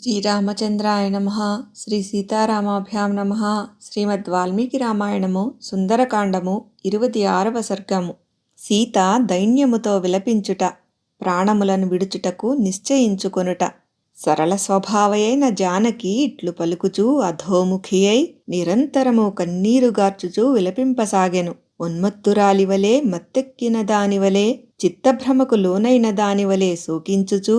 శ్రీరామచంద్రాయ నమః. శ్రీ సీతారామాభ్యాం నమః. శ్రీమద్ వాల్మీకి రామాయణము సుందరకాండము 26వ సర్గము. సీత దైన్యముతో విలపించుట, ప్రాణములను విడుచుటకు నిశ్చయించుకొనుట. సరళ స్వభావయైన జానకి ఇట్లు పలుకుచూ అధోముఖియై నిరంతరము కన్నీరుగార్చుచూ విలపింపసాగెను. ఉన్మత్తురాలివలే, మత్తెక్కిన దానివలే, చిత్తభ్రమకు లోనైన దానివలే శోకించుచూ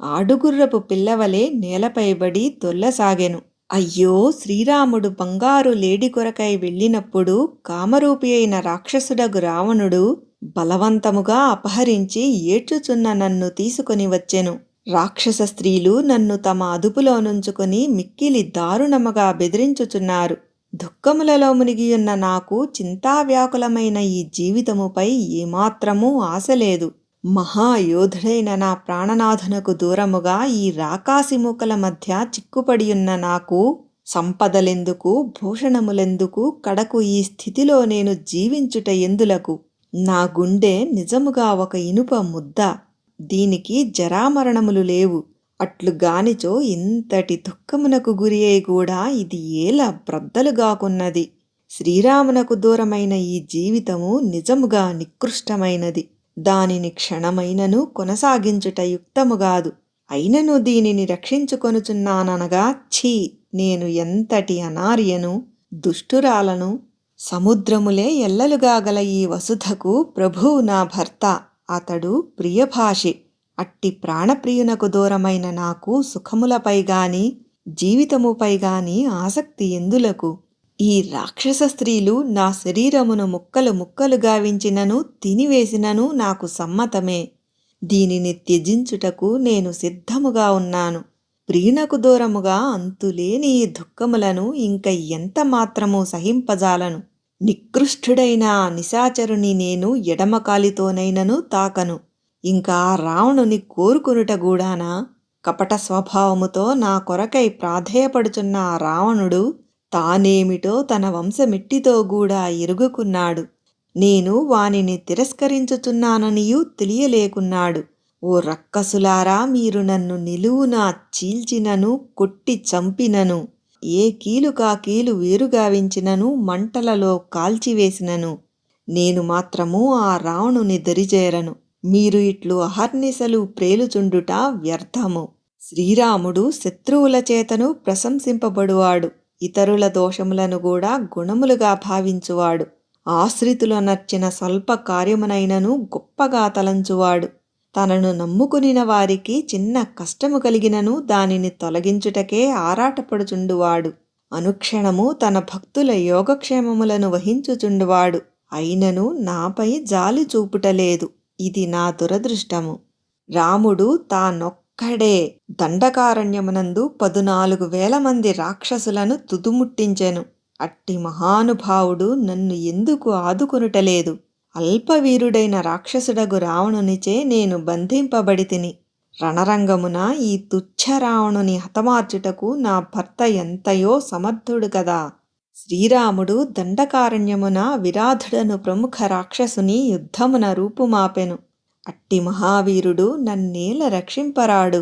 ఆడుగుర్రపు పిల్లవలే నేలపైబడి దొల్లసాగెను. అయ్యో, శ్రీరాముడు బంగారు లేడి కొరకై వెళ్ళినప్పుడు కామరూపి అయిన రాక్షసుడగు రావణుడు బలవంతముగా అపహరించి ఏడ్చుచున్న నన్ను తీసుకొని వచ్చెను. రాక్షస స్త్రీలు నన్ను తమ అదుపులో నుంచుకొని మిక్కిలి దారుణముగా బెదిరించుచున్నారు. దుఃఖములలో మునిగియున్న నాకు చింతావ్యాకులమైన ఈ జీవితముపై ఏమాత్రమూ ఆశలేదు. మహాయోధుడైన నా ప్రాణనాథునకు దూరముగా ఈ రాకాసిమూకల మధ్య చిక్కుపడియున్న నాకు సంపదలెందుకు, భూషణములెందుకు, కడకు ఈ స్థితిలో నేను జీవించుట ఎందులకు? నా గుండె నిజముగా ఒక ఇనుప ముద్ద, దీనికి జరామరణములు లేవు. అట్లుగానిచో ఇంతటి దుఃఖమునకు గురి అయి కూడా ఇది ఏల బ్రద్దలుగాకున్నది. శ్రీరామునకు దూరమైన ఈ జీవితము నిజముగా నికృష్టమైనది. దానిని క్షణమైనను కొనసాగించుట యుక్తముగాదు. అయినను దీనిని రక్షించుకొనుచున్నాననగా ఛీ, నేను ఎంతటి అనార్యను, దుష్టురాలను! సముద్రములే ఎల్లలుగా గల ఈ వసుధకు ప్రభువు నా భర్త, అతడు ప్రియభాషి. అట్టి ప్రాణప్రియునకు దూరమైన నాకు సుఖములపైగాని జీవితముపైగాని ఆసక్తి ఎందులకు? ఈ రాక్షస స్త్రీలు నా శరీరమును ముక్కలు ముక్కలుగా వించినను తినివేసినను నాకు సమ్మతమే. దీనిని త్యజించుటకు నేను సిద్ధముగా ఉన్నాను. ప్రియునకు దూరముగా అంతులేని ఈ దుఃఖములను ఇంక ఎంత మాత్రము సహింపజాలను. నికృష్టుడైన నిశాచరుని నేను ఎడమకాలితోనైనను తాకను. ఇంకా రావణుని కోరుకొనుట గూడానా? కపట స్వభావముతో నా కొరకై ప్రాధేయపడుచున్న ఆ రావణుడు తానేమిటో తన వంశమిట్టితో గూడా ఎరుగుకున్నాడు. నేను వానిని తిరస్కరించుచున్నాననియూ తెలియలేకున్నాడు. ఓ రక్కసులారా, మీరు నన్ను నిలువునా చీల్చినను, కొట్టి చంపినను, ఏ కీలుకా కీలు వేరుగా వించినను, మంటలలో కాల్చివేసినను, నేను మాత్రము ఆ రావణుని దరిచేరను. మీరు ఇట్లు అహర్నిశలు ప్రేలుచుండుట వ్యర్థము. శ్రీరాముడు శత్రువుల చేతను ప్రశంసింపబడువాడు. ఇతరుల దోషములను కూడా గుణములుగా భావించువాడు. ఆశ్రితుల నర్చిన స్వల్ప కార్యమునైనను గొప్పగా తలంచువాడు. తనను నమ్ముకునిన వారికి చిన్న కష్టము కలిగినను దానిని తొలగించుటకే ఆరాటపడుచుండువాడు. అనుక్షణము తన భక్తుల యోగక్షేమములను వహించుచుండువాడు. అయినను నాపై జాలి చూపుటలేదు. ఇది నా దురదృష్టము. రాముడు తానొక్కడే దండకారణ్యమునందు 14,000 మంది రాక్షసులను తుదుముట్టించెను. అట్టి మహానుభావుడు నన్ను ఎందుకు ఆదుకొనుటలేదు? అల్పవీరుడైన రాక్షసుడగు రావణునిచే నేను బంధింపబడితిని. రణరంగమున ఈ తుచ్ఛ రావణుని హతమార్చుటకు నా భర్త ఎంతయో సమర్థుడు కదా. శ్రీరాముడు దండకారణ్యమున విరాధుడను ప్రముఖ రాక్షసుని యుద్ధమున రూపుమాపెను. అట్టి మహావీరుడు నన్నేల రక్షింపరాడు?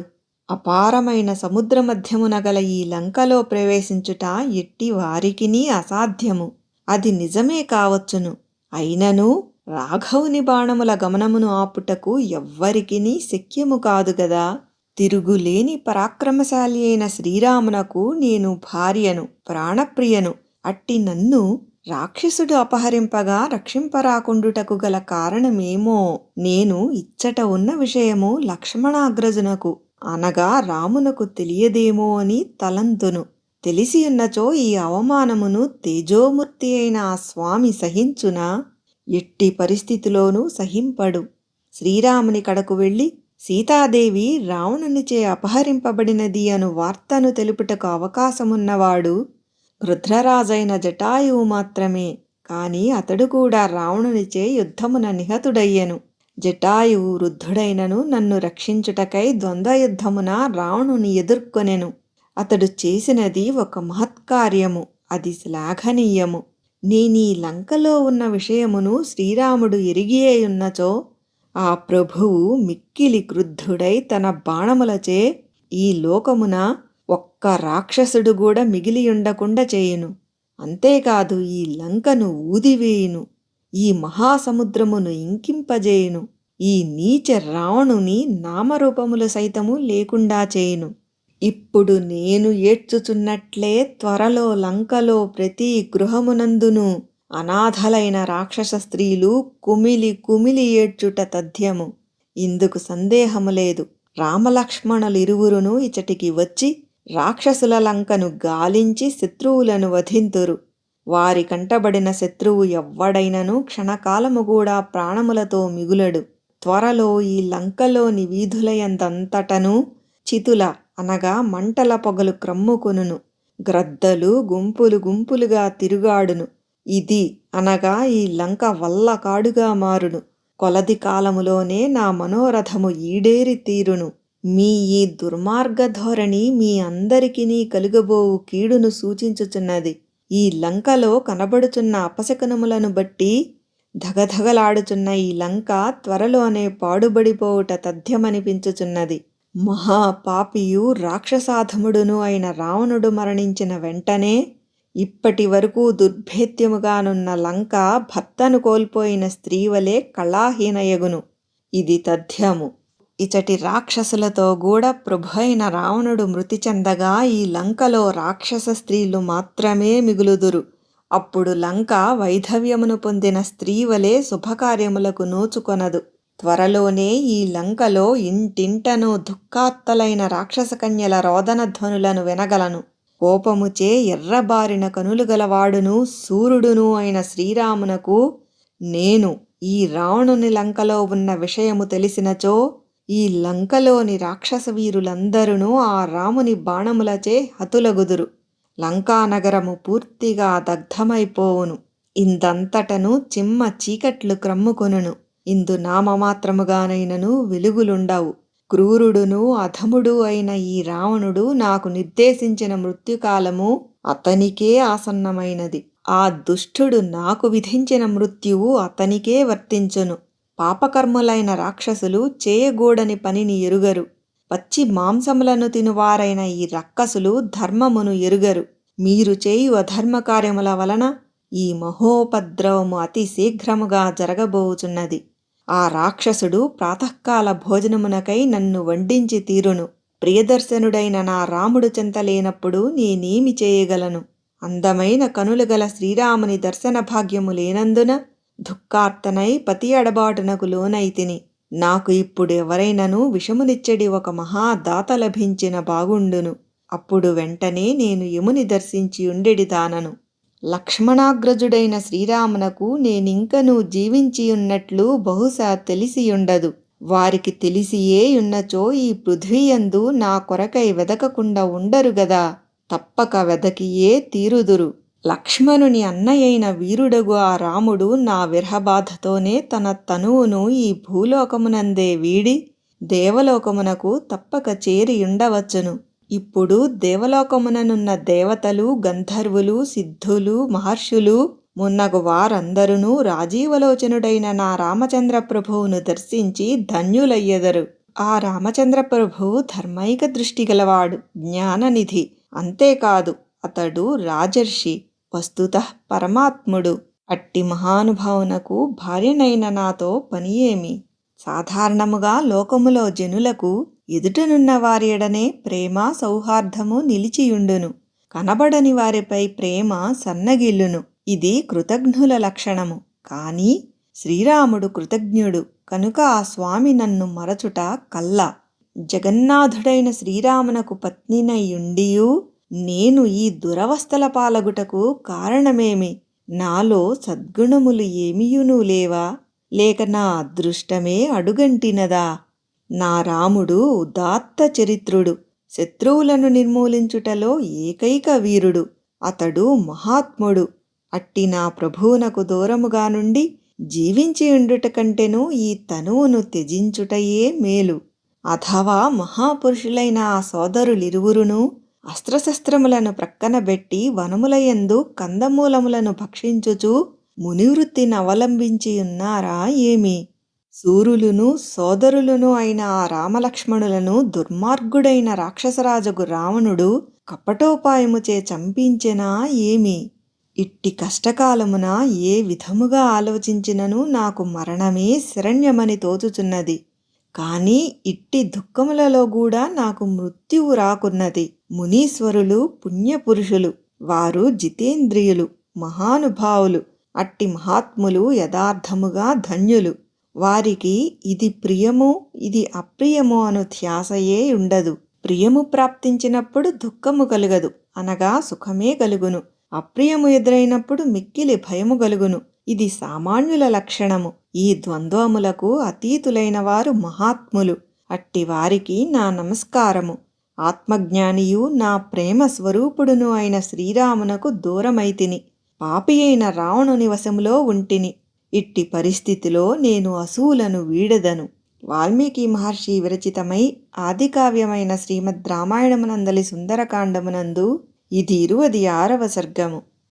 అపారమైన సముద్ర మధ్యమున గల ఈ లంకలో ప్రవేశించుట ఎట్టి వారికినీ అసాధ్యము. అది నిజమే కావచ్చును. అయినను రాఘవుని బాణముల గమనమును ఆపుటకు ఎవ్వరికినీ శక్యము కాదు గదా. తిరుగులేని పరాక్రమశాలి అయిన శ్రీరామునకు నేను భార్యను, ప్రాణప్రియను. అట్టి నన్ను రాక్షసుడు అపహరింపగా రక్షింపరాకుండుటకు గల కారణమేమో నేను ఇచ్చట ఉన్న విషయము లక్ష్మణాగ్రజునకు అనగా రామునకు తెలియదేమో అని తలంతును. తెలిసియున్నచో ఈ అవమానమును తేజోమూర్తి అయిన ఆ స్వామి సహించునా? ఎట్టి పరిస్థితిలోనూ సహింపడు. శ్రీరాముని కడకు వెళ్ళి సీతాదేవి రావణునిచే అపహరింపబడినది అను వార్తను తెలుపుటకు అవకాశమున్నవాడు వృద్ధరాజైన జటాయువు మాత్రమే. కాని అతడు కూడా రావణునిచే యుద్ధమున నిహతుడయ్యెను. జటాయువు వృద్ధుడైనను నన్ను రక్షించుటకై ద్వంద్వయుద్ధమున రావణుని ఎదుర్కొనెను. అతడు చేసినది ఒక మహత్కార్యము, అది శ్లాఘనీయము. నేనీ లంకలో ఉన్న విషయమును శ్రీరాముడు ఎరిగియేయున్నచో ఆ ప్రభువు మిక్కిలి క్రుద్ధుడై తన బాణములచే ఈ లోకమున ఒక్క రాక్షసుడు కూడా మిగిలియుండకుండా చేయును. అంతేకాదు ఈ లంకను ఊదివేయును. ఈ మహాసముద్రమును ఇంకింపజేయును. ఈ నీచ రావణుని నామరూపములు సైతము లేకుండా చేయును. ఇప్పుడు నేను ఏడ్చుచున్నట్లే త్వరలో లంకలో ప్రతి గృహమునందును అనాథలైన రాక్షస స్త్రీలు కుమిలి కుమిలి ఏడ్చుట తథ్యము. ఇందుకు సందేహము లేదు. రామలక్ష్మణులిరువురును ఇచటికి వచ్చి రాక్షసుల లంకను గాలించి శత్రువులను వధింతురు. వారి కంటబడిన శత్రువు ఎవ్వడైనను క్షణకాలము కూడా ప్రాణములతో మిగులడు. త్వరలో ఈ లంకలోని వీధులయందంతటను చితుల అనగా మంటల పొగలు క్రమ్ముకొనును. గ్రద్దలు గుంపులు గుంపులుగా తిరుగాడును. ఇది అనగా ఈ లంక వల్లకాడుగా మారును. కొలది కాలములోనే నా మనోరథము ఈడేరి తీరును. మీ ఈ దుర్మార్గ ధోరణి మీ అందరికినీ కలుగబోవు కీడును సూచించుచున్నది. ఈ లంకలో కనబడుచున్న అపశకనములను బట్టి ధగధగలాడుచున్న ఈ లంక త్వరలోనే పాడుబడిపోవుట తథ్యమనిపించుచున్నది. మహాపాపియు రాక్షసాధముడును అయిన రావణుడు మరణించిన వెంటనే ఇప్పటి వరకు దుర్భేద్యముగానున్న లంక భర్తను కోల్పోయిన స్త్రీవలే కళాహీనయగును. ఇది తథ్యము. ఇచటి రాక్షసులతో కూడా ప్రభు అయిన రావణుడు మృతి చెందగా ఈ లంకలో రాక్షస స్త్రీలు మాత్రమే మిగులుదురు. అప్పుడు లంక వైధవ్యమును పొందిన స్త్రీవలే శుభకార్యములకు నోచుకొనదు. త్వరలోనే ఈ లంకలో ఇంటింటను దుఃఖార్తలైన రాక్షస కన్యల రోదన ధ్వనులను వినగలను. కోపముచే ఎర్రబారిన కనులు గలవాడును సూర్యుడును అయిన శ్రీరామునకు నేను ఈ రావణుని లంకలో ఉన్న విషయము తెలిసినచో ఈ లంకలోని రాక్షస వీరులందరూ ఆ రాముని బాణములచే హతులగుదురు. లంకానగరము పూర్తిగా దగ్ధమైపోవును. ఇందంతటను చిమ్మ చీకట్లు క్రమ్ముకొనును. ఇందు నామమాత్రముగానైనను వెలుగులుండవు. క్రూరుడును అధముడు అయిన ఈ రావణుడు నాకు నిర్దేశించిన మృత్యుకాలము అతనికే ఆసన్నమైనది. ఆ దుష్టుడు నాకు విధించిన మృత్యువు అతనికే వర్తించును. పాపకర్ములైన రాక్షసులు చేయగూడని పనిని ఎరుగరు. పచ్చి మాంసములను తినువారైన ఈ రక్కసులు ధర్మమును ఎరుగరు. మీరు చేయు అధర్మ కార్యముల వలన ఈ మహోపద్రవము అతి శీఘ్రముగా జరగబోచున్నది. ఆ రాక్షసుడు ప్రాతకాల భోజనమునకై నన్ను వండించి తీరును. ప్రియదర్శనుడైన నా రాముడు చెంతలేనప్పుడు నేనేమి చేయగలను? అందమైన కనులు గల శ్రీరాముని దర్శన భాగ్యము లేనందున దుఃఖార్తనై పతి అడబాటునకు లోనైతిని. నాకు ఇప్పుడు ఎవరైనను విషమునిచ్చడి ఒక మహాదాత లభించిన బాగుండును. అప్పుడు వెంటనే నేను యముని దర్శించి ఉండెడిదానను. లక్ష్మణాగ్రజుడైన శ్రీరామునకు నేనింకనూ జీవించియున్నట్లు బహుశా తెలిసియుండదు. వారికి తెలిసియే ఉన్నచో ఈ పృథ్వీయందు నా కొరకై వెదకకుండా ఉండరు గదా. తప్పక వెదకియే తీరుదురు. లక్ష్మణుని అన్నయైన వీరుడగు ఆ రాముడు నా విరహబాధతోనే తన తనువును ఈ భూలోకమునందే వీడి దేవలోకమునకు తప్పక చేరియుండవచ్చును. ఇప్పుడు దేవలోకముననున్న దేవతలు, గంధర్వులు, సిద్ధులు, మహర్షులు మున్నగు వారందరూ రాజీవలోచనుడైన నా రామచంద్ర ప్రభువును దర్శించి ధన్యులయ్యెదరు. ఆ రామచంద్ర ప్రభువు ధర్మైక దృష్టి గలవాడు, జ్ఞాననిధి. అంతేకాదు అతడు రాజర్షి, వస్తుతః పరమాత్ముడు. అట్టి మహానుభావునకు భార్యనైన నాతో పని ఏమి? సాధారణముగా లోకములో జనులకు ఎదుటనున్న వారి ఎడనే ప్రేమ సౌహార్దము నిలిచియుండును. కనబడని వారిపై ప్రేమ సన్నగిల్లును. ఇది కృతజ్ఞుల లక్షణము. కాని శ్రీరాముడు కృతజ్ఞుడు కనుక ఆ స్వామి నన్ను మరచుట కల్ల. జగన్నాథుడైన శ్రీరామునకు పత్నినయుండియు నేను ఈ దురవస్థల పాలగుటకు కారణమేమి? నాలో సద్గుణములు ఏమియును లేవా? లేక నా అదృష్టమే అడుగంటినదా? నా రాముడు ఉదాత్త చరిత్రుడు, శత్రువులను నిర్మూలించుటలో ఏకైక వీరుడు. అతడు మహాత్ముడు. అట్టి నా ప్రభువునకు దూరముగా నుండి జీవించి ఉండుట కంటెను ఈ తనువును త్యజించుటయే మేలు. అథవా మహాపురుషులైన ఆ సోదరులిరువురును అస్త్రశస్త్రములను ప్రక్కనబెట్టి వనములయందు కందమూలములను భక్షించుచు మునివృత్తిని అవలంబించి ఉన్నారా ఏమి? సూరులును సోదరులును అయిన ఆ రామలక్ష్మణులను దుర్మార్గుడైన రాక్షసరాజగు రావణుడు కపటోపాయముచే చంపించెనా ఏమి? ఇట్టి కష్టకాలమున ఏ విధముగా ఆలోచించినను నాకు మరణమే శరణ్యమని తోచుచున్నది. కాని ఇట్టి దుఃఖములలో కూడా నాకు మృత్యువు రాకున్నది. మునీశ్వరులు పుణ్యపురుషులు, వారు జితేంద్రియులు, మహానుభావులు. అట్టి మహాత్ములు యథార్థముగా ధన్యులు. వారికి ఇది ప్రియము ఇది అప్రియము అను ధ్యాసయే ఉండదు. ప్రియము ప్రాప్తించినప్పుడు దుఃఖము కలుగదు, అనగా సుఖమే కలుగును. అప్రియము ఎదురైనప్పుడు మిక్కిలి భయము కలుగును. ఇది సామాన్యుల లక్షణము. ఈ ద్వంద్వములకు అతీతులైన వారు మహాత్ములు. అట్టి వారికి నా నమస్కారము. ఆత్మజ్ఞానియు నా ప్రేమ స్వరూపుడును అయిన శ్రీరామునకు దూరమైతిని. పాపి అయిన రావణుని వశములో ఉంటిని. ఇట్టి పరిస్థితిలో నేను అసూలను వీడదను. వాల్మీకి మహర్షి విరచితమై ఆదికావ్యమైన శ్రీమద్ రామాయణమునందలి సుందరకాండమునందు ఇది 26వ సర్గము.